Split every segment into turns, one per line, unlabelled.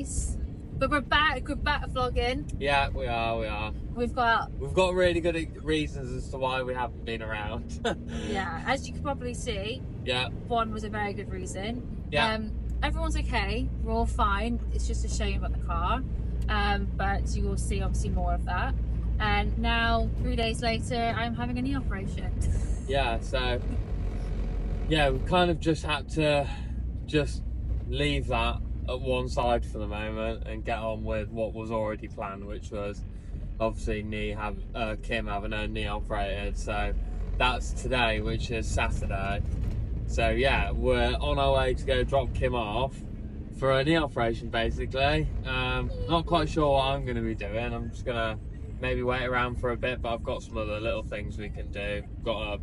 days. But we're back vlogging.
Yeah, we are.
We've got
really good reasons as to why we haven't been around.
yeah, as you can probably see.
Yeah.
One was a very good reason.
Yeah.
Everyone's okay. We're all fine. It's just a shame about the car. But you will see obviously more of that. And now 3 days later, I'm having a knee operation.
Yeah. So yeah, we kind of just had to leave that at one side for the moment and get on with what was already planned, which was obviously Kim having her knee operated. So that's today, which is Saturday. So yeah, we're on our way to go drop Kim off for a knee operation, basically. Not quite sure what I'm going to be doing. I'm just going to maybe wait around for a bit, but I've got some other little things we can do. Got a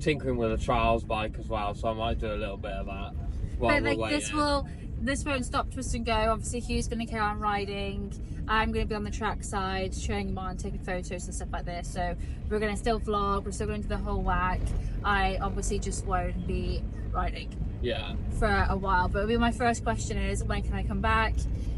tinkering with a trials bike as well, so I might do a little bit of that while
But
we're waiting.
this won't stop twist and go. Obviously Hugh's going to carry on riding. I'm going to be on the track side, showing him on, taking photos and stuff like this. So we're going to still vlog. We're still going to the whole whack. I obviously just won't be riding for a while. But my first question is, when can I come back?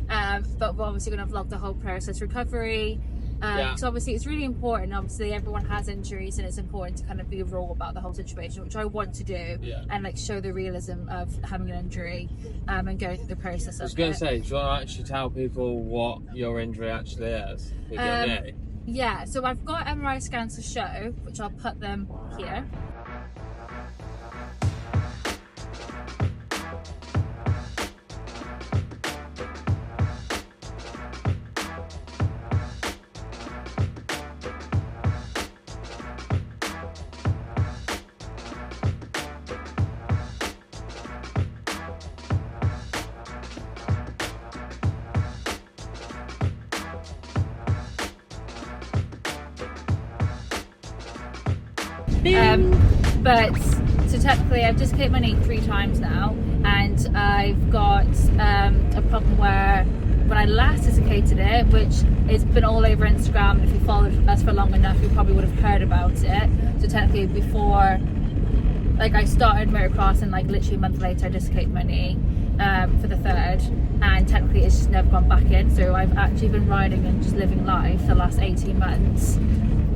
But we're obviously going to vlog the whole process recovery. Because obviously it's really important. Obviously everyone has injuries, and it's important to kind of be raw about the whole situation, which I want to do, and like show the realism of having an injury and going through the process of it.
I was going to say, do you want to actually tell people what your injury actually is with your knee?
Yeah, so I've got MRI scans to show, which I'll put them here. But so technically I've dislocated my knee 3 times now, and I've got a problem where when I last dislocated it, which it's been all over Instagram, and if you followed us for long enough you probably would have heard about it. So technically before, like, I started motocross and like literally a month later I dislocated my knee for the 3rd, and technically it's just never gone back in. So I've actually been riding and just living life the last 18 months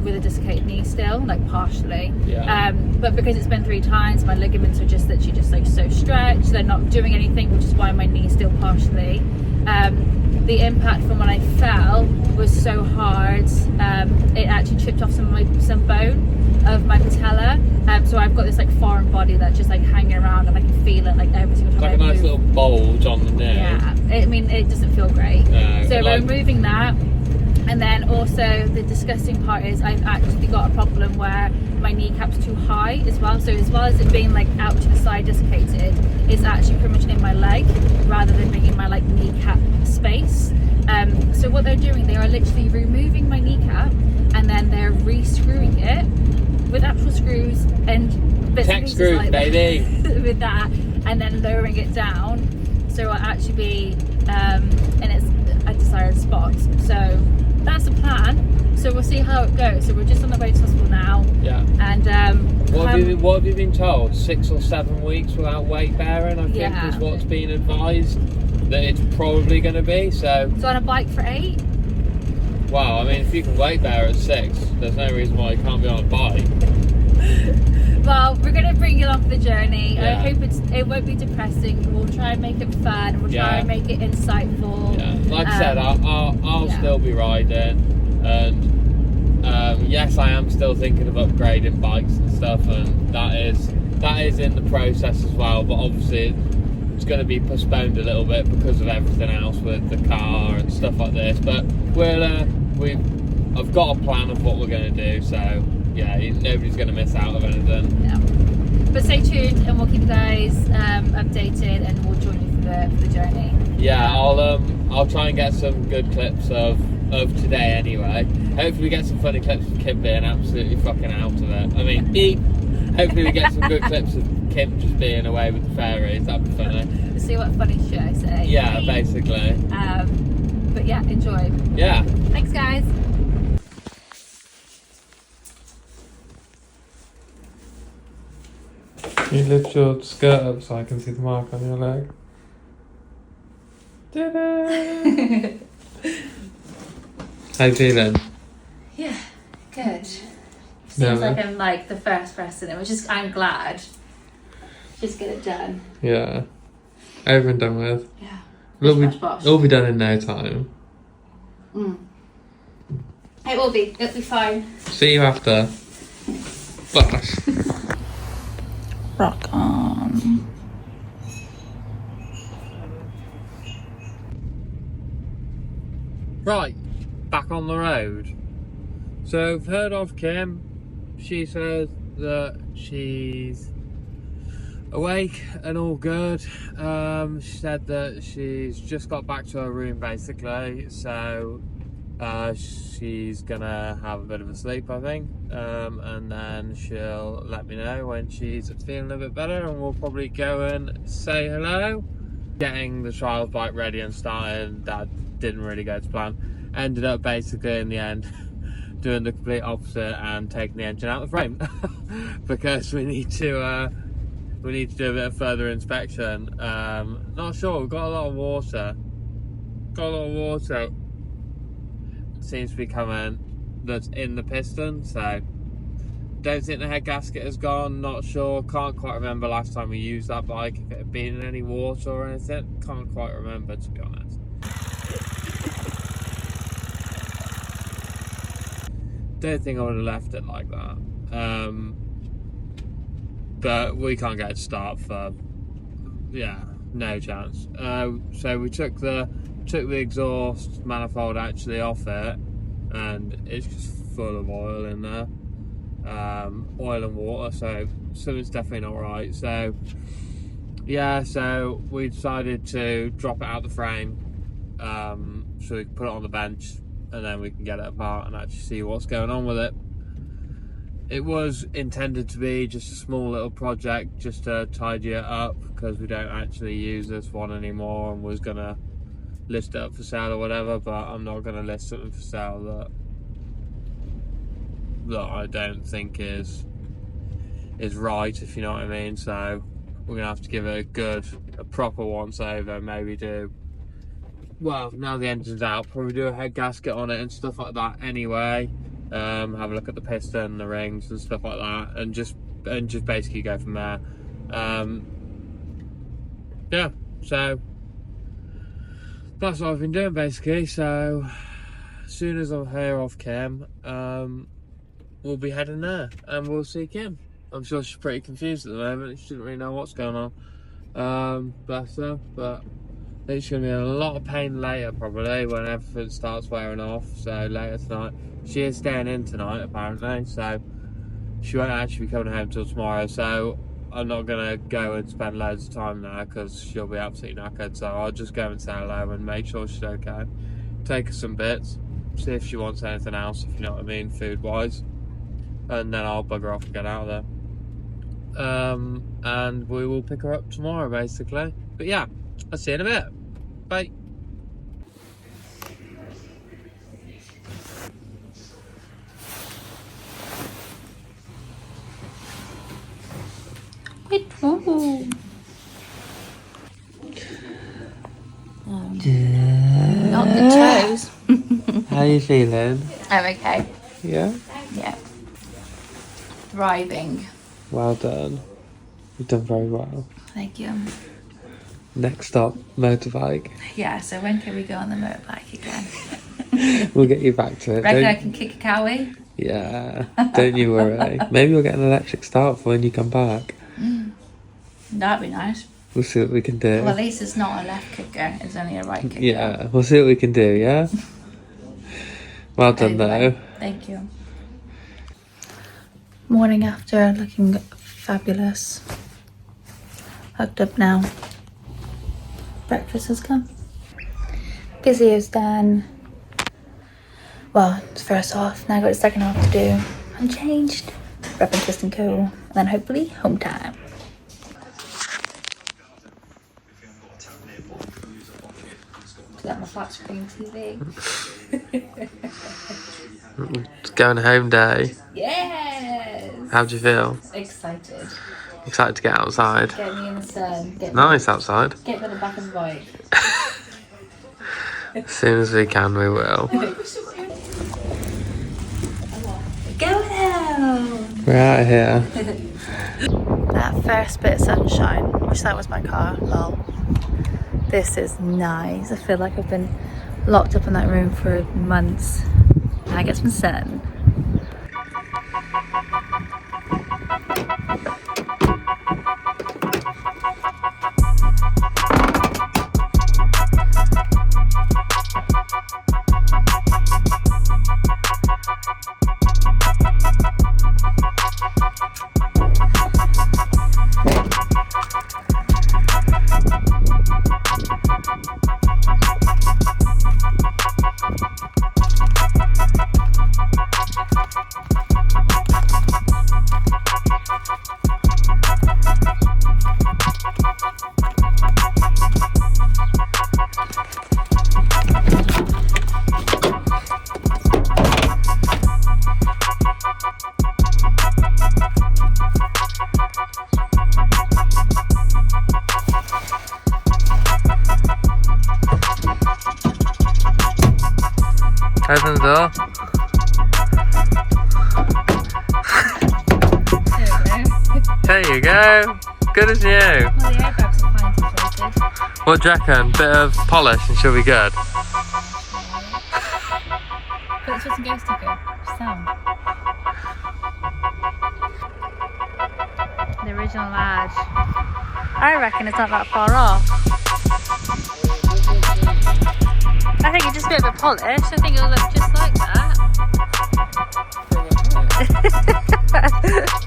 with a dislocated knee still, like partially. But because it's been 3 times, my ligaments are just literally just like so stretched, they're not doing anything, which is why my knee is still partially. The impact from when I fell was so hard, it actually chipped off some bone of my patella. So I've got this like foreign body that's just like hanging around, and I can feel it like every single time.
It's like a nice little bulge on the knee.
Yeah, I mean it doesn't feel great. So we're removing that. And then also the disgusting part is I've actually got a problem where my kneecap's too high as well. So as well as it being like out to the side dislocated, it's actually pretty much in my leg rather than being in my like kneecap space. So what they're doing, they are literally removing my kneecap and then they're re-screwing it with actual screws and bits
tech
and pieces
screws,
like
baby.
with that, and then lowering it down. So it'll actually be in its a desired spot. So that's the plan. So we'll see how it goes. So we're just on the way to hospital now.
Yeah.
And
what have you been told? 6 or 7 weeks without weight bearing, I think is what's been advised that it's probably going to be. So
on a bike for 8.
Wow, I mean, if you can weight bear at 6, there's no reason why you can't be on a bike.
Well, we're going to bring you along for the journey. I hope it won't be depressing. We'll try and make it fun. We'll try and make it insightful.
Yeah, like I said, I'll still be riding, and yes, I am still thinking of upgrading bikes and stuff, and that is in the process as well. But obviously, it's going to be postponed a little bit because of everything else with the car and stuff like this. But I've got a plan of what we're going to do. So. Yeah, nobody's going to miss out of anything.
Yeah. But stay tuned and we'll keep you guys updated, and we'll join you for the journey.
Yeah, I'll try and get some good clips of today anyway. Hopefully we get some funny clips of Kim being absolutely fucking out of it. I mean, hopefully we get some good clips of Kim just being away with the fairies. That'd be funny.
We'll see what funny shit I say.
Yeah, basically.
But yeah, enjoy.
Yeah.
Thanks, guys.
Can you lift your skirt up so I can see the mark on your leg? Do
did it! How you feeling?
Yeah, good. Seems
Yeah,
like
man.
I'm like the first person, I'm glad. Just get it done.
Yeah. Over and done with.
Yeah.
It'll be done in no time.
It will be. It'll be fine.
See you after. Bosh.
Rock on.
Right, back on the road. So I've heard of Kim. She says that she's awake and all good. She said that she's just got back to her room basically, so she's gonna have a bit of a sleep, I think, and then she'll let me know when she's feeling a bit better, and we'll probably go and say hello. Getting the trials bike ready and starting, that didn't really go to plan. Ended up basically in the end doing the complete opposite and taking the engine out of the frame because we need to do a bit of further inspection. Not sure, we've got a lot of water. Seems to be coming that's in the piston, so don't think the head gasket has gone, not sure, can't quite remember last time we used that bike, if it had been in any water or anything, can't quite remember to be honest. Don't think I would have left it like that, but we can't get it to start for, yeah, no chance. So we took the exhaust manifold actually off it, and it's just full of oil in there, oil and water, so something's definitely not right. So yeah, so we decided to drop it out the frame, so we can put it on the bench and then we can get it apart and actually see what's going on with it. It was intended to be just a small little project just to tidy it up, because we don't actually use this one anymore, and was gonna list it up for sale or whatever, but I'm not gonna list something for sale that I don't think is right, if you know what I mean. So we're gonna have to give it a proper once over, maybe do, well, now the engine's out, probably do a head gasket on it and stuff like that anyway. Have a look at the piston, the rings and stuff like that, and just basically go from there. Yeah, so that's what I've been doing basically. So as soon as I hear off Kim, we'll be heading there and we'll see Kim. I'm sure she's pretty confused at the moment. She doesn't really know what's going on. Bless her, but I think she's going to be in a lot of pain later, probably, when everything starts wearing off. So later tonight. She is staying in tonight, apparently, so she won't actually be coming home till tomorrow. So I'm not going to go and spend loads of time there, because she'll be absolutely knackered. So I'll just go and say hello and make sure she's okay. Take her some bits, see if she wants anything else, if you know what I mean, food-wise. And then I'll bugger off and get out of there. And we will pick her up tomorrow, basically. But yeah, I'll see you in a bit. Bye.
Not the toes.
How are you feeling?
I'm okay.
Yeah?
Yeah. Thriving.
Well done. You've done very well.
Thank you.
Next stop, motorbike.
Yeah, so when can we go on the motorbike again?
We'll get you back to it.
Reckon I can kick a cowie?
Yeah, don't you worry. Maybe we'll get an electric start for when you come back.
That'd be nice.
We'll see what we can do.
Well, at least it's not a left kicker, it's only a right kicker.
Yeah, we'll see what we can do, yeah? Well done,
Anyway,
though.
thank you. Morning after, looking fabulous. Hugged up now. Breakfast has come. Physio's done. Well, it's first half. Now I've got the second half to do. I'm changed. Rep and twist and co. And then hopefully home time. Got my flat screen TV.
It's going home day.
Yes!
How do you feel?
Excited.
Excited to get outside?
Get me in the sun. Get
Nice outside.
Get me on the back of the bike.
As soon as we can, we will.
Go now!
We're out of here.
That first bit of sunshine. Wish that was my car. Lol. This is nice. I feel like I've been locked up in that room for months. And I get some sun.
Open the door. There you go. Good as new.
Well, the airbags are fine deflated.
What do you reckon? Bit of polish and she'll be good.
Put the Twist and Go sticker. Sound. The original badge. I reckon it's not that far off. I think it's just a bit of a polish. I think it'll look just like that.